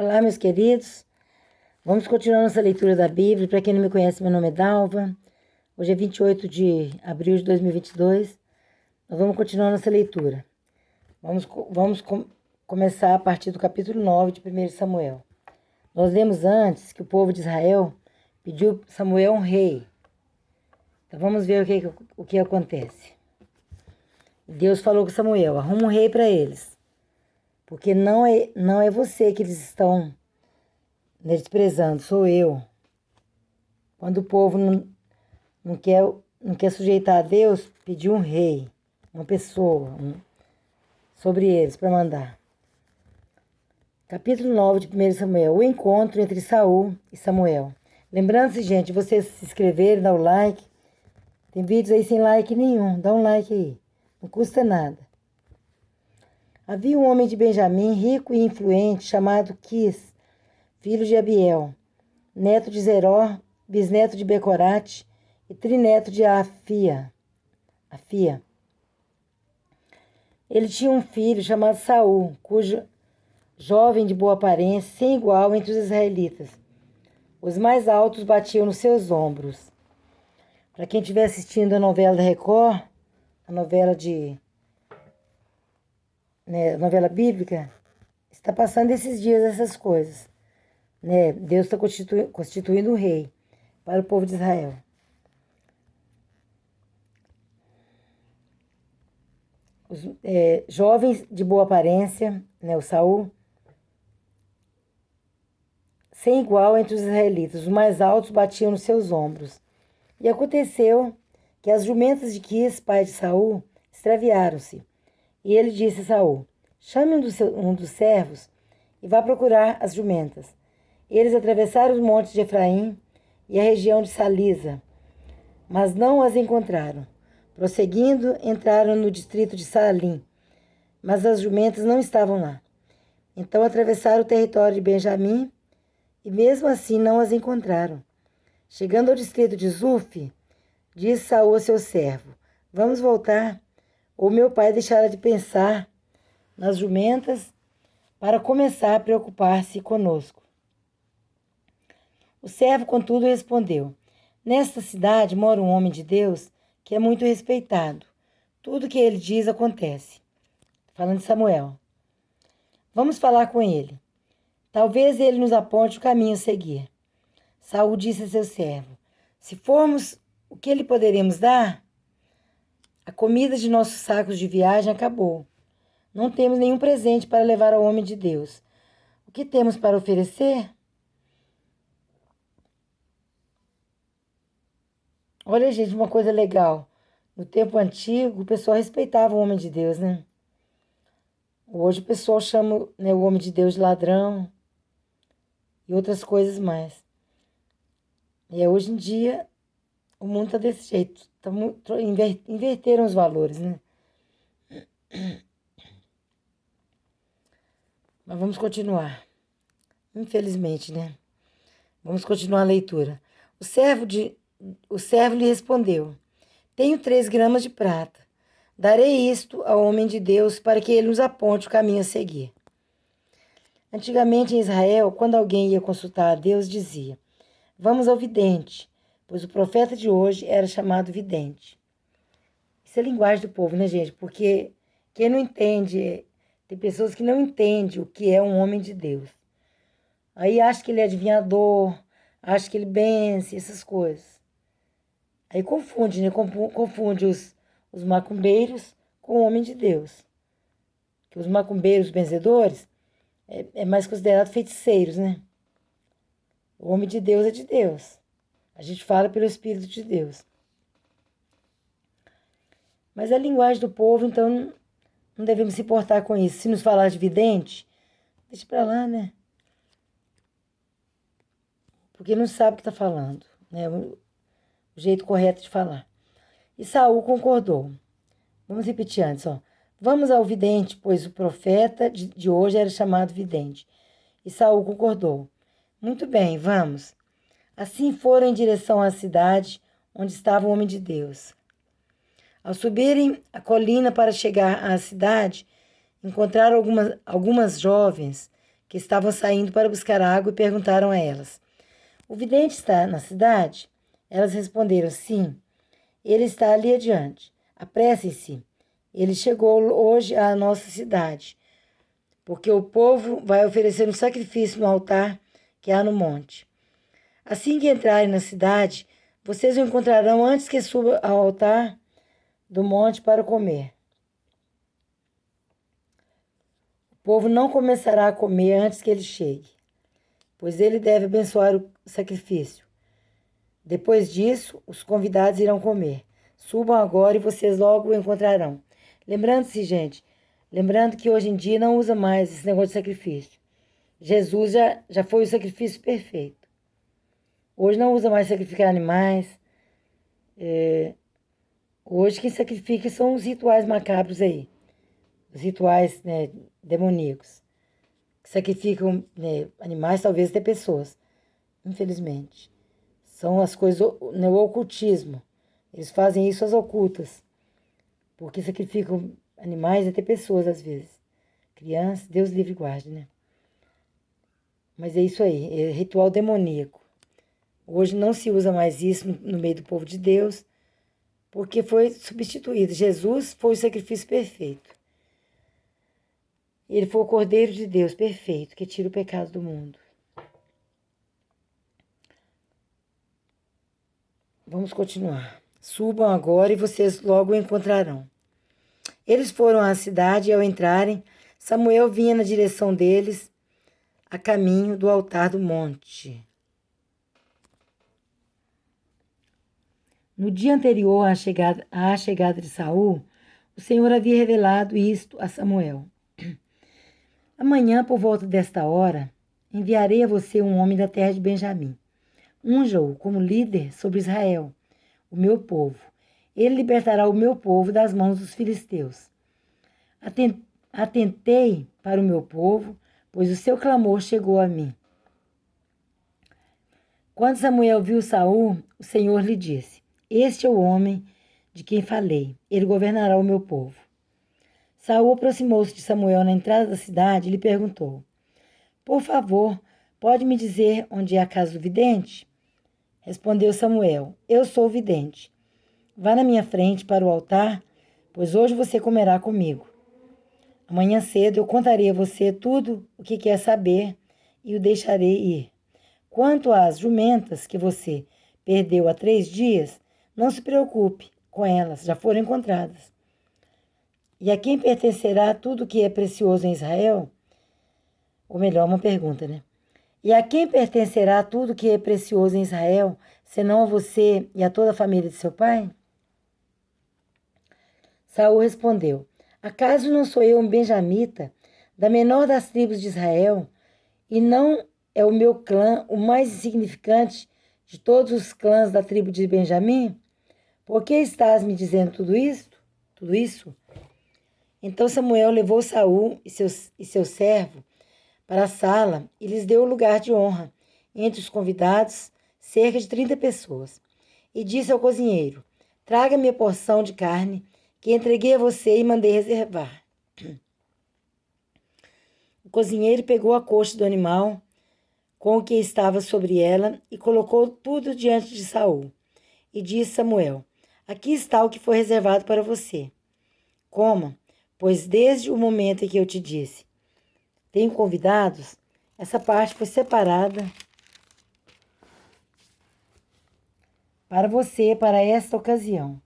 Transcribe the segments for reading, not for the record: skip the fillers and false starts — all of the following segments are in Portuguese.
Olá, meus queridos. Vamos continuar nossa leitura da Bíblia. Para quem não me conhece, meu nome é Dalva. Hoje é 28 de abril de 2022. Nós vamos continuar nossa leitura. Vamos começar a partir do capítulo 9 de 1 Samuel. Nós vemos antes que o povo de Israel pediu a Samuel um rei. Então vamos ver o que acontece. Deus falou com Samuel: arruma um rei para eles. Porque não é você que eles estão desprezando, sou eu. Quando o povo não quer sujeitar a Deus, pediu um rei, uma pessoa sobre eles para mandar. Capítulo 9 de 1 Samuel, o encontro entre Saul e Samuel. Lembrando-se, gente, vocês se inscreverem, dar o like. Tem vídeos aí sem like nenhum, dá um like aí, não custa nada. Havia um homem de Benjamim, rico e influente, chamado Quis, filho de Abiel, neto de Zeró, bisneto de Becorate e trineto de Afia. Ele tinha um filho chamado Saul, cujo jovem de boa aparência, sem igual entre os israelitas. Os mais altos batiam nos seus ombros. Para quem estiver assistindo a novela da Record, a novela novela bíblica, está passando esses dias essas coisas. Deus está constituindo um rei para o povo de Israel. Os jovens de boa aparência, o Saul, sem igual entre os israelitas, os mais altos batiam nos seus ombros. E aconteceu que as jumentas de Quis, pai de Saul, extraviaram-se. E ele disse a Saul: chame um dos servos e vá procurar as jumentas. Eles atravessaram os montes de Efraim e a região de Salisa, mas não as encontraram. Prosseguindo, entraram no distrito de Salim, mas as jumentas não estavam lá. Então atravessaram o território de Benjamim e mesmo assim não as encontraram. Chegando ao distrito de Zuf, disse Saul a seu servo: vamos voltar, ou meu pai deixará de pensar nas jumentas para começar a preocupar-se conosco. O servo, contudo, respondeu: nesta cidade mora um homem de Deus que é muito respeitado. Tudo que ele diz acontece. Falando de Samuel. Vamos falar com ele. Talvez ele nos aponte o caminho a seguir. Saul disse a seu servo: se formos, o que lhe poderemos dar? A comida de nossos sacos de viagem acabou. Não temos nenhum presente para levar ao homem de Deus. O que temos para oferecer? Olha, gente, uma coisa legal. No tempo antigo, o pessoal respeitava o homem de Deus, né? Hoje o pessoal chama, o homem de Deus de ladrão e outras coisas mais. E hoje em dia, o mundo está desse jeito. Inverteram os valores, né? Mas vamos continuar. Infelizmente, né? Vamos continuar a leitura. O servo lhe respondeu: tenho 3 gramas de prata. Darei isto ao homem de Deus para que ele nos aponte o caminho a seguir. Antigamente em Israel, quando alguém ia consultar a Deus, dizia: vamos ao vidente, pois o profeta de hoje era chamado vidente. Isso é a linguagem do povo, né, gente? Porque quem não entende, tem pessoas que não entendem o que é um homem de Deus. Aí acha que ele é adivinhador, acha que ele benze, essas coisas. Aí confunde, né? Confunde os macumbeiros com o homem de Deus. Que os macumbeiros benzedores é mais considerado feiticeiros, né? O homem de Deus é de Deus. A gente fala pelo Espírito de Deus. Mas a linguagem do povo, então, não devemos se importar com isso. Se nos falar de vidente, deixa pra lá, né? Porque não sabe o que está falando, né? O jeito correto de falar. E Saul concordou. Vamos repetir antes, ó. Vamos ao vidente, pois o profeta de hoje era chamado vidente. E Saul concordou. Muito bem, vamos. Assim foram em direção à cidade onde estava o homem de Deus. Ao subirem a colina para chegar à cidade, encontraram algumas jovens que estavam saindo para buscar água, e perguntaram a elas: O vidente está na cidade? Elas responderam: Sim, ele está ali adiante. Apressem-se. Ele chegou hoje à nossa cidade, porque o povo vai oferecer um sacrifício no altar que há no monte. Assim que entrarem na cidade, vocês o encontrarão antes que suba ao altar do monte para comer. O povo não começará a comer antes que ele chegue, pois ele deve abençoar o sacrifício. Depois disso, os convidados irão comer. Subam agora e vocês logo o encontrarão. Lembrando que hoje em dia não usa mais esse negócio de sacrifício. Jesus já foi o sacrifício perfeito. Hoje não usa mais sacrificar animais. Hoje quem sacrifica são os rituais macabros aí. Os rituais, né, demoníacos. Que sacrificam, né, animais, talvez até pessoas. Infelizmente. São as coisas, né, o ocultismo. Eles fazem isso às ocultas. Porque sacrificam animais e até pessoas às vezes. Crianças, Deus livre e guarde, né? Mas é isso aí, é ritual demoníaco. Hoje não se usa mais isso no meio do povo de Deus, porque foi substituído. Jesus foi o sacrifício perfeito. Ele foi o Cordeiro de Deus perfeito, que tira o pecado do mundo. Vamos continuar. Subam agora e vocês logo o encontrarão. Eles foram à cidade e, ao entrarem, Samuel vinha na direção deles, a caminho do altar do monte. No dia anterior à chegada de Saul, o Senhor havia revelado isto a Samuel. Amanhã, por volta desta hora, enviarei a você um homem da terra de Benjamim. Unja-o como líder sobre Israel, o meu povo. Ele libertará o meu povo das mãos dos filisteus. Atentei para o meu povo, pois o seu clamor chegou a mim. Quando Samuel viu Saul, o Senhor lhe disse: Este é o homem de quem falei. Ele governará o meu povo. Saul aproximou-se de Samuel na entrada da cidade e lhe perguntou: Por favor, pode me dizer onde é a casa do vidente? Respondeu Samuel: Eu sou o vidente. Vá na minha frente para o altar, pois hoje você comerá comigo. Amanhã cedo eu contarei a você tudo o que quer saber e o deixarei ir. Quanto às jumentas que você perdeu há 3 dias, não se preocupe com elas, já foram encontradas. E a quem pertencerá tudo que é precioso em Israel? Ou melhor, uma pergunta, né? E a quem pertencerá tudo que é precioso em Israel, senão a você e a toda a família de seu pai? Saul respondeu: Acaso não sou eu um benjamita, da menor das tribos de Israel, e não é o meu clã o mais insignificante de todos os clãs da tribo de Benjamim? Por que estás me dizendo tudo isso? Então Samuel levou Saul e seu servo para a sala e lhes deu o lugar de honra entre os convidados, cerca de 30 pessoas. E disse ao cozinheiro: Traga-me a porção de carne que entreguei a você e mandei reservar. O cozinheiro pegou a coxa do animal com o que estava sobre ela e colocou tudo diante de Saul. E disse Samuel: Aqui está o que foi reservado para você. Coma, pois desde o momento em que eu te disse: Tenho convidados, essa parte foi separada para você para esta ocasião.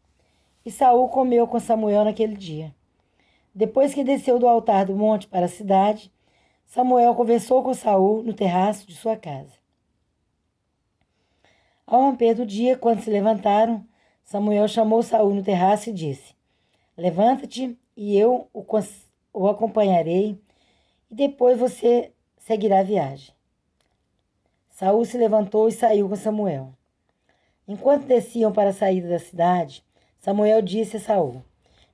E Saul comeu com Samuel naquele dia. Depois que desceu do altar do monte para a cidade, Samuel conversou com Saul no terraço de sua casa. Ao romper do dia, quando se levantaram, Samuel chamou Saul no terraço e disse: Levanta-te e eu o acompanharei, e depois você seguirá a viagem. Saul se levantou e saiu com Samuel. Enquanto desciam para a saída da cidade, Samuel disse a Saul: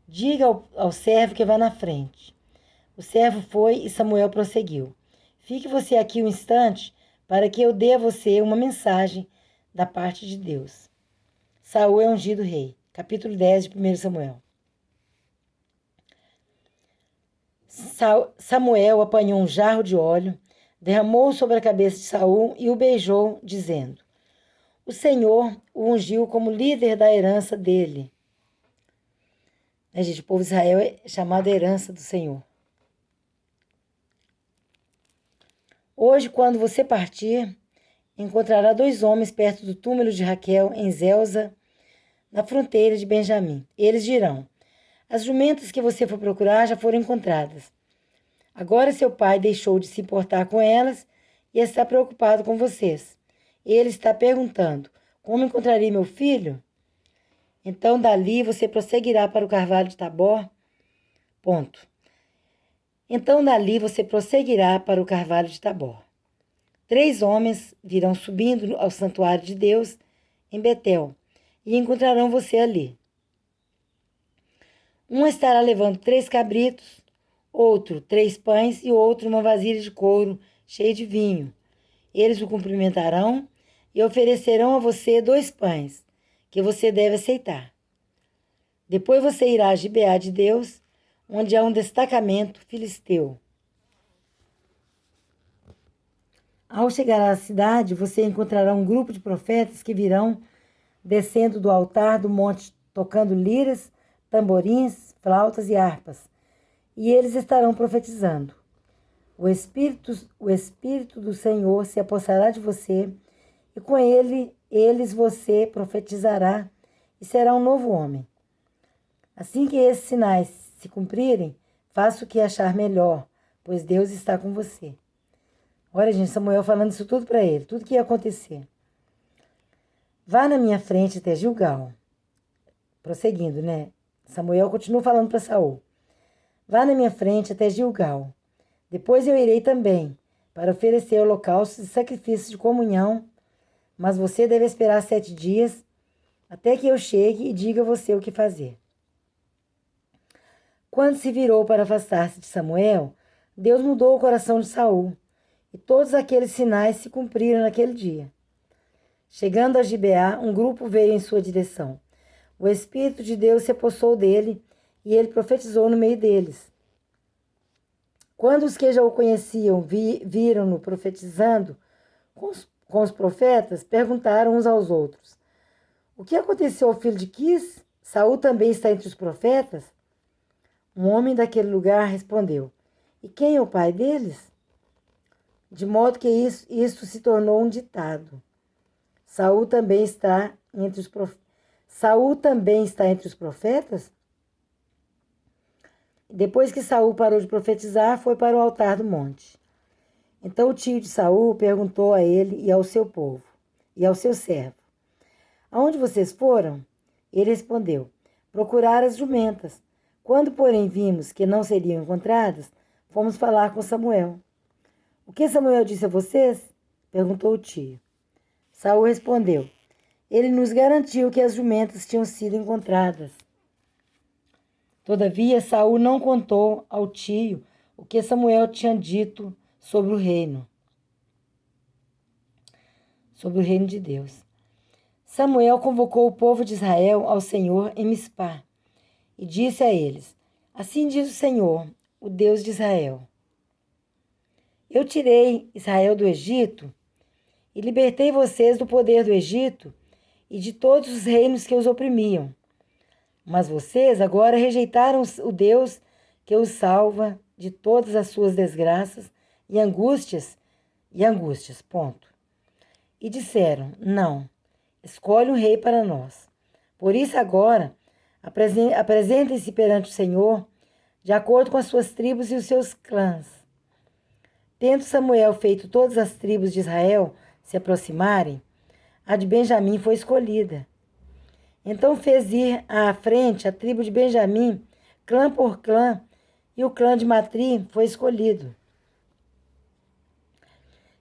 Diga ao servo que vá na frente. O servo foi e Samuel prosseguiu: Fique você aqui um instante para que eu dê a você uma mensagem da parte de Deus. Saul é ungido rei. Capítulo 10 de 1 Samuel. Samuel apanhou um jarro de óleo, derramou sobre a cabeça de Saul e o beijou, dizendo: O Senhor o ungiu como líder da herança dele. Gente, o povo de Israel é chamado herança do Senhor. Hoje, quando você partir, encontrará 2 homens perto do túmulo de Raquel, em Zelza, na fronteira de Benjamim. Eles dirão: As jumentas que você foi procurar já foram encontradas. Agora seu pai deixou de se importar com elas e está preocupado com vocês. Ele está perguntando: Como encontrarei meu filho? Então dali você prosseguirá para o carvalho de Tabor. Ponto. Então dali você prosseguirá para o carvalho de Tabor. 3 homens virão subindo ao santuário de Deus em Betel e encontrarão você ali. Um estará levando 3 cabritos, outro 3 pães e outro uma vasilha de couro cheia de vinho. Eles o cumprimentarão e oferecerão a você 2 pães, que você deve aceitar. Depois você irá a Gibeá de Deus, onde há um destacamento filisteu. Ao chegar à cidade, você encontrará um grupo de profetas que virão descendo do altar do monte, tocando liras, tamborins, flautas e harpas, e eles estarão profetizando. O Espírito do Senhor se apossará de você, e com eles você profetizará e será um novo homem. Assim que esses sinais se cumprirem, faça o que achar melhor, pois Deus está com você. Olha, gente, Samuel falando isso tudo para ele, tudo que ia acontecer. Vá na minha frente até Gilgal. Prosseguindo, né? Samuel continua falando para Saul. Vá na minha frente até Gilgal. Depois eu irei também, para oferecer holocaustos e sacrifícios de comunhão, mas você deve esperar 7 dias, até que eu chegue e diga a você o que fazer. Quando se virou para afastar-se de Samuel, Deus mudou o coração de Saul, e todos aqueles sinais se cumpriram naquele dia. Chegando a Gibeá, um grupo veio em sua direção. O Espírito de Deus se apossou dele, e ele profetizou no meio deles. Quando os que já o conheciam viram-no profetizando com os profetas, perguntaram uns aos outros: O que aconteceu ao filho de Quis? Saul também está entre os profetas? Um homem daquele lugar respondeu: E quem é o pai deles? De modo que isso se tornou um ditado. Saul também está entre os profetas? Depois que Saul parou de profetizar, foi para o altar do monte. Então o tio de Saul perguntou a ele e ao seu povo, e ao seu servo: Aonde vocês foram? Ele respondeu: Procurar as jumentas. Quando, porém, vimos que não seriam encontradas, fomos falar com Samuel. O que Samuel disse a vocês? Perguntou o tio. Saul respondeu: Ele nos garantiu que as jumentas tinham sido encontradas. Todavia, Saul não contou ao tio o que Samuel tinha dito sobre o reino de Deus. Samuel convocou o povo de Israel ao Senhor em Mispá e disse a eles: Assim diz o Senhor, o Deus de Israel: Eu tirei Israel do Egito e libertei vocês do poder do Egito e de todos os reinos que os oprimiam. Mas vocês agora rejeitaram o Deus que os salva de todas as suas desgraças e angústias. Ponto. E disseram: Não, escolhe um rei para nós. Por isso agora apresentem-se perante o Senhor, de acordo com as suas tribos e os seus clãs. Tendo Samuel feito todas as tribos de Israel se aproximarem, a de Benjamim foi escolhida. Então fez ir à frente a tribo de Benjamim, clã por clã, e o clã de Matri foi escolhido.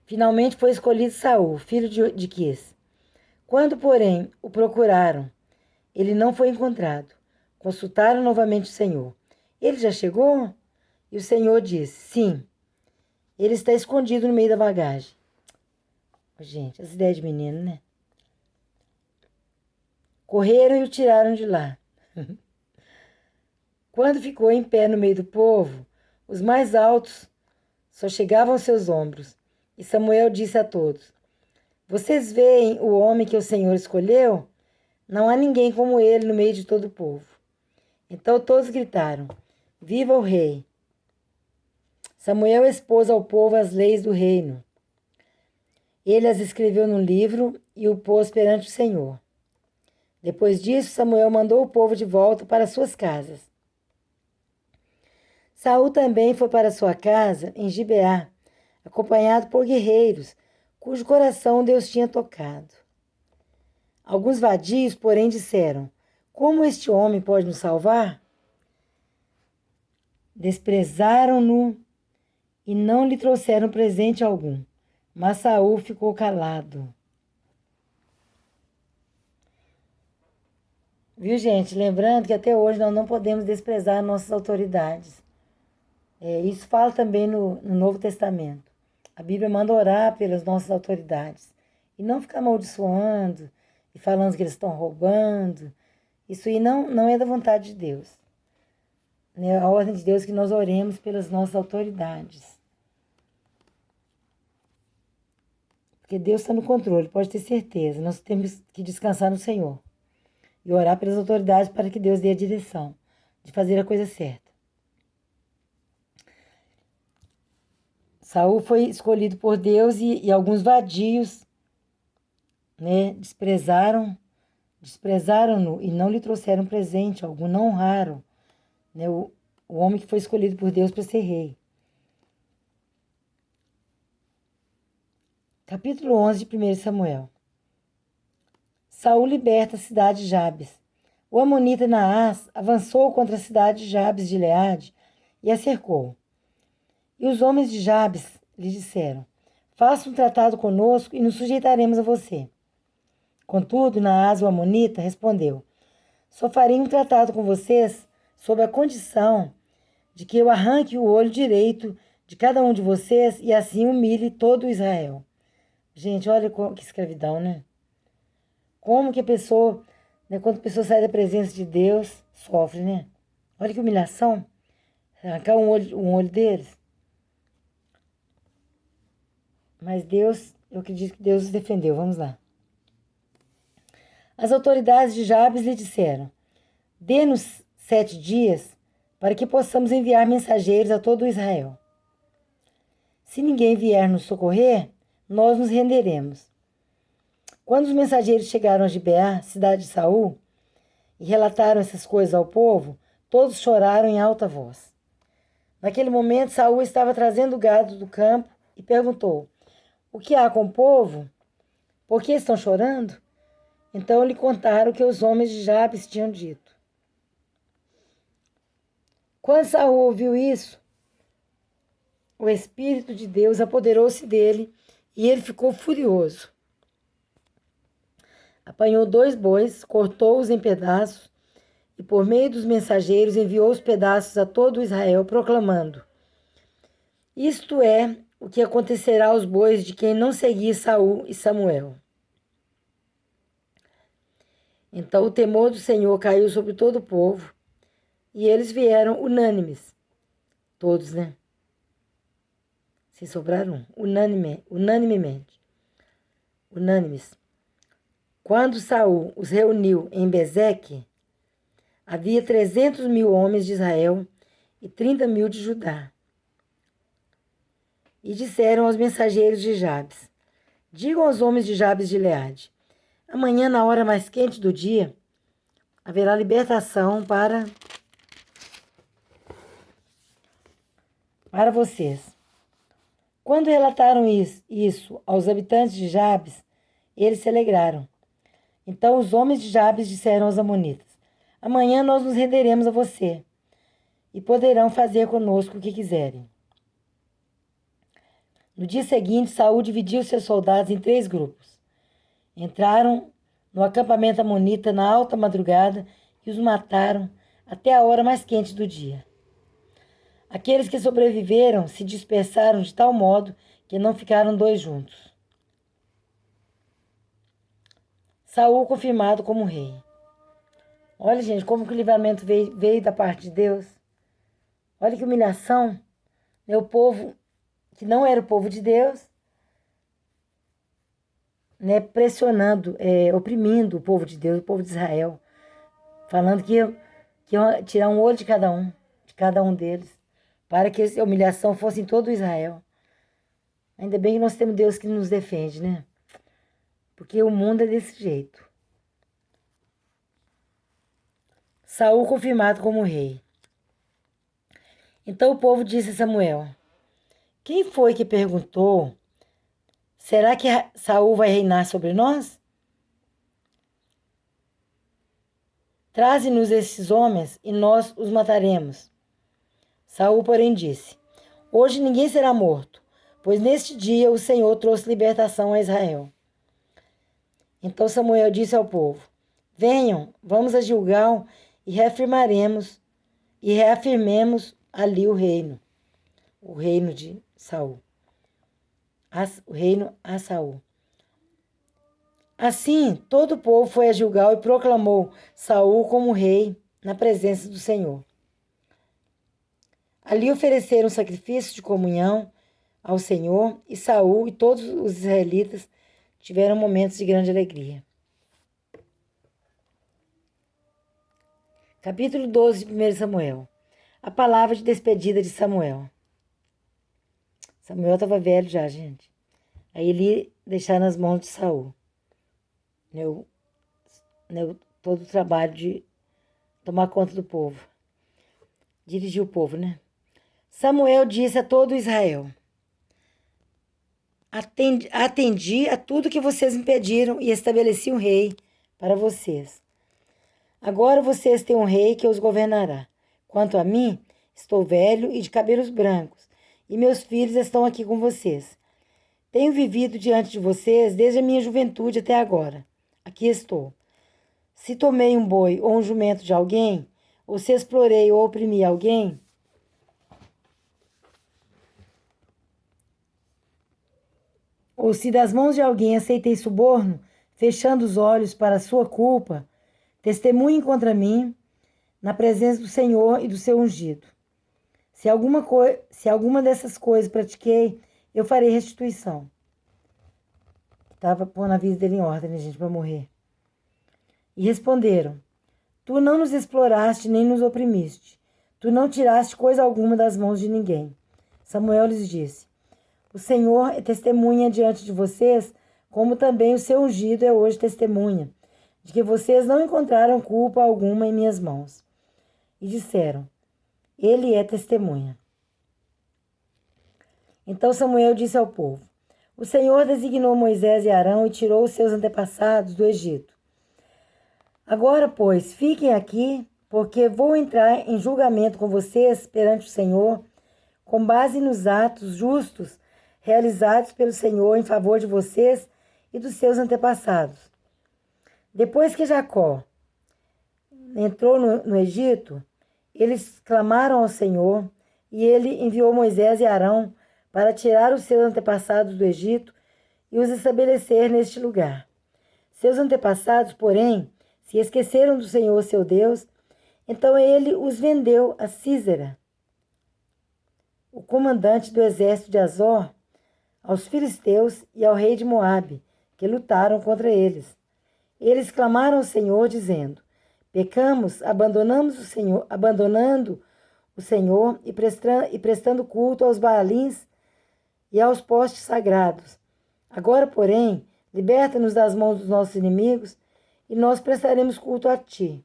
Finalmente foi escolhido Saul, filho de Quis. Quando, porém, o procuraram, ele não foi encontrado. Consultaram novamente o Senhor. Ele já chegou? E o Senhor disse: Sim, ele está escondido no meio da bagagem. Gente, as ideias de menino, né? Correram e o tiraram de lá. Quando ficou em pé no meio do povo, os mais altos só chegavam aos seus ombros, E Samuel disse a todos: Vocês veem o homem que o Senhor escolheu? Não há ninguém como ele no meio de todo o povo. Então todos gritaram: Viva o rei! Samuel expôs ao povo as leis do reino. Ele as escreveu no livro e o pôs perante o Senhor. Depois disso, Samuel mandou o povo de volta para suas casas. Saul também foi para sua casa em Gibeá, acompanhado por guerreiros, cujo coração Deus tinha tocado. Alguns vadios, porém, disseram: Como este homem pode nos salvar? Desprezaram-no e não lhe trouxeram presente algum. Mas Saul ficou calado. Viu, gente? Lembrando que até hoje nós não podemos desprezar nossas autoridades. Isso fala também no Novo Testamento. A Bíblia manda orar pelas nossas autoridades. E não ficar amaldiçoando e falando que eles estão roubando. Isso aí não é da vontade de Deus. A ordem de Deus é que nós oremos pelas nossas autoridades. Porque Deus está no controle, pode ter certeza. Nós temos que descansar no Senhor. E orar pelas autoridades para que Deus dê a direção de fazer a coisa certa. Saul foi escolhido por Deus e alguns vadios, desprezaram-no e não lhe trouxeram presente algum, não honraram o homem que foi escolhido por Deus para ser rei. Capítulo 11 de 1 Samuel. Saul liberta a cidade de Jabes. O amonita Naás avançou contra a cidade de Jabes de Gileade e a cercou. E os homens de Jabes lhe disseram: Faça um tratado conosco e nos sujeitaremos a você. Contudo, Naás, o amonita, respondeu: Só farei um tratado com vocês sob a condição de que eu arranque o olho direito de cada um de vocês e assim humilhe todo Israel. Gente, olha que escravidão, né? Como que a pessoa, quando a pessoa sai da presença de Deus, sofre, né? Olha que humilhação. Arrancar um olho deles. Mas Deus, eu acredito que Deus os defendeu. Vamos lá. As autoridades de Jabes lhe disseram: Dê-nos 7 dias para que possamos enviar mensageiros a todo Israel. Se ninguém vier nos socorrer, nós nos renderemos. Quando os mensageiros chegaram a Gibeá, cidade de Saul, e relataram essas coisas ao povo, todos choraram em alta voz. Naquele momento, Saul estava trazendo o gado do campo e perguntou: O que há com o povo? Por que estão chorando? Então lhe contaram o que os homens de Jabes tinham dito. Quando Saul ouviu isso, o Espírito de Deus apoderou-se dele e ele ficou furioso. Apanhou 2 bois, cortou-os em pedaços e, por meio dos mensageiros, enviou os pedaços a todo Israel, proclamando: Isto é o que acontecerá aos bois de quem não seguir Saul e Samuel. Então o temor do Senhor caiu sobre todo o povo e eles vieram unânimes. Todos, Se sobraram unanimemente. Unânimes. Quando Saul os reuniu em Bezeque, havia 300.000 homens de Israel e 30.000 de Judá. E disseram aos mensageiros de Jabes: Digam aos homens de Jabes de Gileade: Amanhã, na hora mais quente do dia, haverá libertação para vocês. Quando relataram isso aos habitantes de Jabes, eles se alegraram. Então os homens de Jabes disseram aos amonitas: Amanhã nós nos renderemos a você, e poderão fazer conosco o que quiserem. No dia seguinte, Saul dividiu seus soldados em 3 grupos. Entraram no acampamento amonita na alta madrugada e os mataram até a hora mais quente do dia. Aqueles que sobreviveram se dispersaram de tal modo que não ficaram 2 juntos. Saul confirmado como rei. Olha, gente, como que o livramento veio da parte de Deus. Olha que humilhação. O povo que não era o povo de Deus né, pressionando, oprimindo o povo de Deus, o povo de Israel, falando que iam tirar um olho de cada um deles, para que a humilhação fosse em todo Israel. Ainda bem que nós temos Deus que nos defende, né? Porque o mundo é desse jeito. Saul confirmado como rei. Então o povo disse a Samuel: quem foi que perguntou: será que Saul vai reinar sobre nós? Traze-nos esses homens e nós os mataremos. Saul, porém, disse: hoje ninguém será morto, pois neste dia o Senhor trouxe libertação a Israel. Então Samuel disse ao povo: venham, vamos a Gilgal e reafirmemos ali o reino de Saul. O reino a Saul. Assim, todo o povo foi a Gilgal e proclamou Saul como rei na presença do Senhor. Ali ofereceram sacrifício de comunhão ao Senhor, e Saul e todos os israelitas tiveram momentos de grande alegria. Capítulo 12 de 1 Samuel. A palavra de despedida de Samuel. Samuel estava velho já, gente. Aí ele deixar nas mãos de Saul todo o trabalho de tomar conta do povo. Dirigir o povo, né? Samuel disse a todo Israel: atendi a tudo que vocês me pediram e estabeleci um rei para vocês. Agora vocês têm um rei que os governará. Quanto a mim, estou velho e de cabelos brancos, e meus filhos estão aqui com vocês. Tenho vivido diante de vocês desde a minha juventude até agora. Aqui estou. Se tomei um boi ou um jumento de alguém, ou se explorei ou oprimi alguém, ou se das mãos de alguém aceitei suborno, fechando os olhos para a sua culpa, testemunhem contra mim na presença do Senhor e do seu ungido. Se alguma dessas coisas pratiquei, eu farei restituição. Estava pondo a vida dele em ordem, né, gente, para morrer. E responderam: tu não nos exploraste nem nos oprimiste. Tu não tiraste coisa alguma das mãos de ninguém. Samuel lhes disse: o Senhor é testemunha diante de vocês, como também o seu ungido é hoje testemunha, de que vocês não encontraram culpa alguma em minhas mãos. E disseram: ele é testemunha. Então Samuel disse ao povo: o Senhor designou Moisés e Arão e tirou os seus antepassados do Egito. Agora, pois, fiquem aqui, porque vou entrar em julgamento com vocês perante o Senhor, com base nos atos justos realizados pelo Senhor em favor de vocês e dos seus antepassados. Depois que Jacó entrou no Egito, eles clamaram ao Senhor, e ele enviou Moisés e Arão para tirar os seus antepassados do Egito e os estabelecer neste lugar. Seus antepassados, porém, se esqueceram do Senhor seu Deus, então ele os vendeu a Sísera, o comandante do exército de Azor, aos filisteus e ao rei de Moabe, que lutaram contra eles. Eles clamaram ao Senhor, dizendo: pecamos, abandonando o Senhor e prestando culto aos Baalins e aos postes sagrados. Agora, porém, liberta-nos das mãos dos nossos inimigos, e nós prestaremos culto a ti.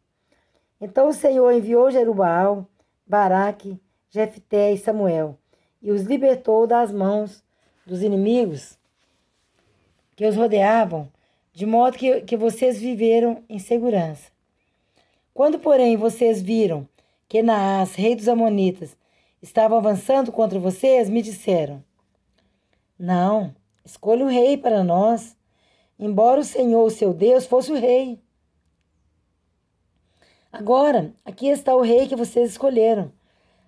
Então o Senhor enviou Jerubaal, Baraque, Jefté e Samuel, e os libertou das mãos dos inimigos que os rodeavam, de modo que vocês viveram em segurança. Quando, porém, vocês viram que Naás, rei dos Amonitas, estava avançando contra vocês, me disseram: não, escolha um rei para nós, embora o Senhor, o seu Deus, fosse o rei. Agora, aqui está o rei que vocês escolheram,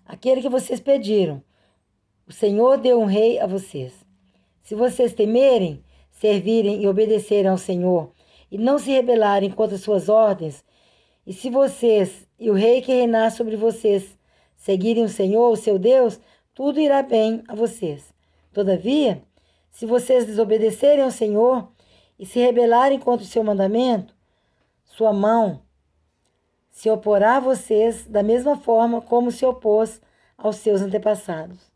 aquele que vocês pediram. O Senhor deu um rei a vocês. Se vocês temerem, servirem e obedecerem ao Senhor, e não se rebelarem contra suas ordens, e se vocês e o rei que reinar sobre vocês seguirem o Senhor, o seu Deus, tudo irá bem a vocês. Todavia, se vocês desobedecerem ao Senhor e se rebelarem contra o seu mandamento, sua mão se oporá a vocês da mesma forma como se opôs aos seus antepassados.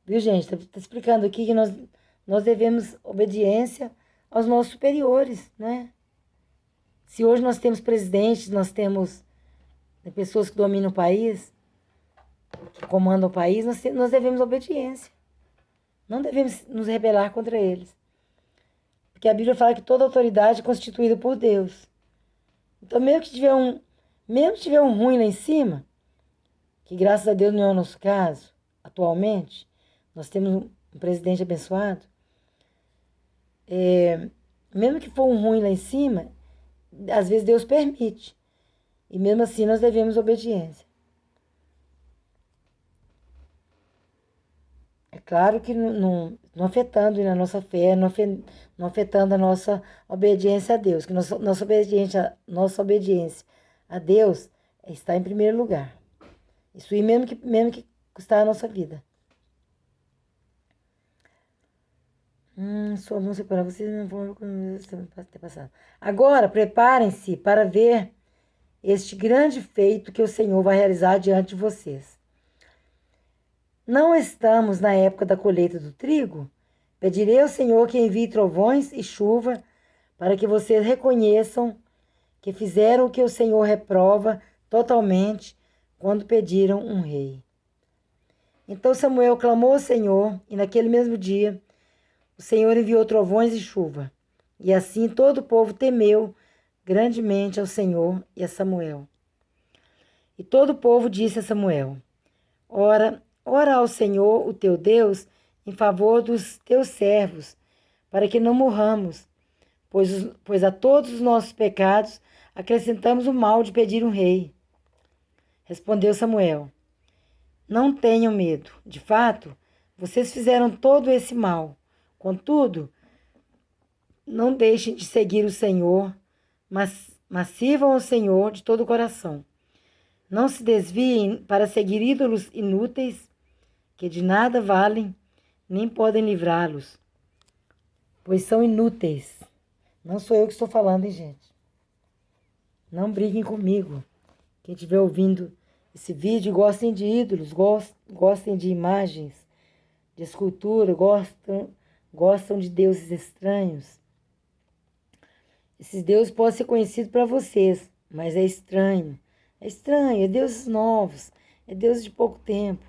Viu, gente? Está explicando aqui que nós devemos obediência aos nossos superiores, né? Se hoje nós temos presidentes, nós temos pessoas que dominam o país, que comandam o país, nós devemos obediência. Não devemos nos rebelar contra eles. Porque a Bíblia fala que toda autoridade é constituída por Deus. Então, mesmo que tiver um ruim lá em cima, que graças a Deus não é o nosso caso, atualmente, nós temos um presidente abençoado, mesmo que for um ruim lá em cima, às vezes Deus permite. E mesmo assim nós devemos obediência. É claro que não afetando na nossa fé, não afetando a nossa obediência a Deus, que nossa obediência a Deus está em primeiro lugar. Isso aí mesmo que custar a nossa vida. Sua mão separar vocês não vão ter passado. Agora, preparem-se para ver este grande feito que o Senhor vai realizar diante de vocês. Não estamos na época da colheita do trigo? Pedirei ao Senhor que envie trovões e chuva para que vocês reconheçam que fizeram o que o Senhor reprova totalmente quando pediram um rei. Então Samuel clamou ao Senhor e naquele mesmo dia o Senhor enviou trovões e chuva. E assim todo o povo temeu grandemente ao Senhor e a Samuel. E todo o povo disse a Samuel: Ora ao Senhor, o teu Deus, em favor dos teus servos, para que não morramos, pois a todos os nossos pecados acrescentamos o mal de pedir um rei. Respondeu Samuel: Não tenham medo. De fato, vocês fizeram todo esse mal. Contudo, não deixem de seguir o Senhor, mas sirvam ao Senhor de todo o coração. Não se desviem para seguir ídolos inúteis, que de nada valem, nem podem livrá-los, pois são inúteis. Não sou eu que estou falando, hein, gente? Não briguem comigo. Quem estiver ouvindo esse vídeo, gostem de ídolos, gostem de imagens, de escultura, gostam de deuses estranhos. Esses deuses podem ser conhecidos para vocês, mas é estranho. É estranho, é deuses novos, é deuses de pouco tempo.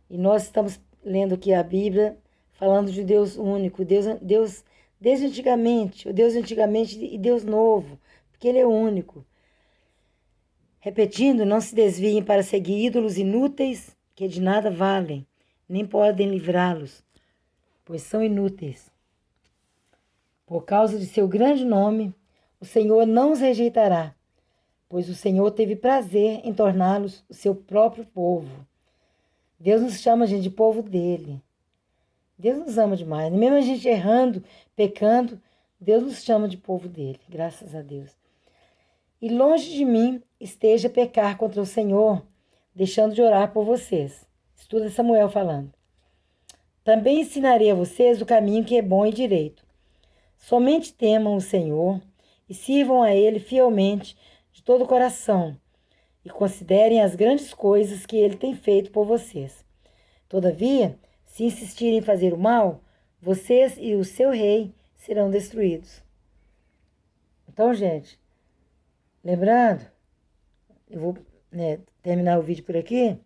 E nós estamos lendo aqui a Bíblia, falando de Deus único, Deus desde antigamente, o Deus antigamente e Deus novo, porque Ele é único. Repetindo, não se desviem para seguir ídolos inúteis, que de nada valem, nem podem livrá-los, pois são inúteis. Por causa de seu grande nome, o Senhor não os rejeitará, pois o Senhor teve prazer em torná-los o seu próprio povo. Deus nos chama, gente, de povo dele. Deus nos ama demais. Mesmo a gente errando, pecando, Deus nos chama de povo dele, graças a Deus. E longe de mim esteja pecar contra o Senhor, deixando de orar por vocês. Estuda Samuel falando. Também ensinarei a vocês o caminho que é bom e direito. Somente temam o Senhor e sirvam a Ele fielmente de todo o coração e considerem as grandes coisas que Ele tem feito por vocês. Todavia, se insistirem em fazer o mal, vocês e o seu rei serão destruídos. Então, gente, lembrando, eu vou terminar o vídeo por aqui,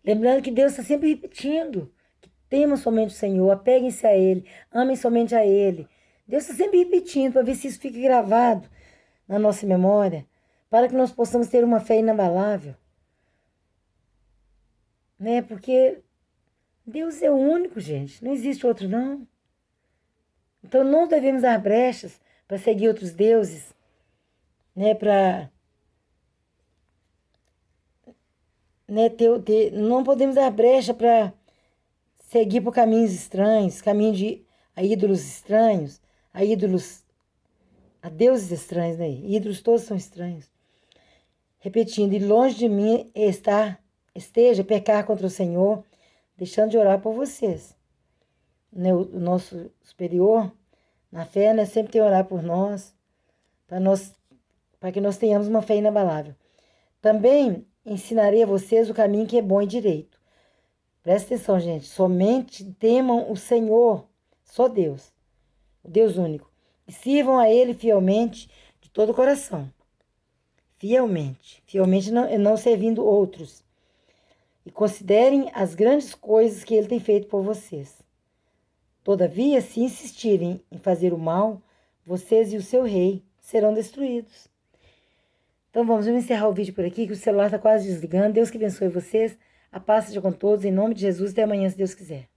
lembrando que Deus está sempre repetindo, que temam somente o Senhor, apeguem-se a Ele, amem somente a Ele. Deus está sempre repetindo para ver se isso fica gravado na nossa memória, para que nós possamos ter uma fé inabalável. Porque Deus é o único, gente, não existe outro não. Então não devemos dar brechas para seguir outros deuses, não podemos dar brecha para seguir por caminhos estranhos, a ídolos estranhos, a deuses estranhos, ídolos todos são estranhos. Repetindo, e longe de mim esteja pecar contra o Senhor, deixando de orar por vocês. O nosso superior Na fé, né? Sempre tem que orar por nós, para que nós tenhamos uma fé inabalável. Também ensinarei a vocês o caminho que é bom e direito. Presta atenção, gente. Somente temam o Senhor, só Deus, o Deus único. E sirvam a Ele fielmente, de todo o coração. Fielmente. Fielmente não servindo outros. E considerem as grandes coisas que Ele tem feito por vocês. Todavia, se insistirem em fazer o mal, vocês e o seu rei serão destruídos. Então vamos encerrar o vídeo por aqui, que o celular está quase desligando. Deus que abençoe vocês. A paz seja com todos, em nome de Jesus. Até amanhã, se Deus quiser.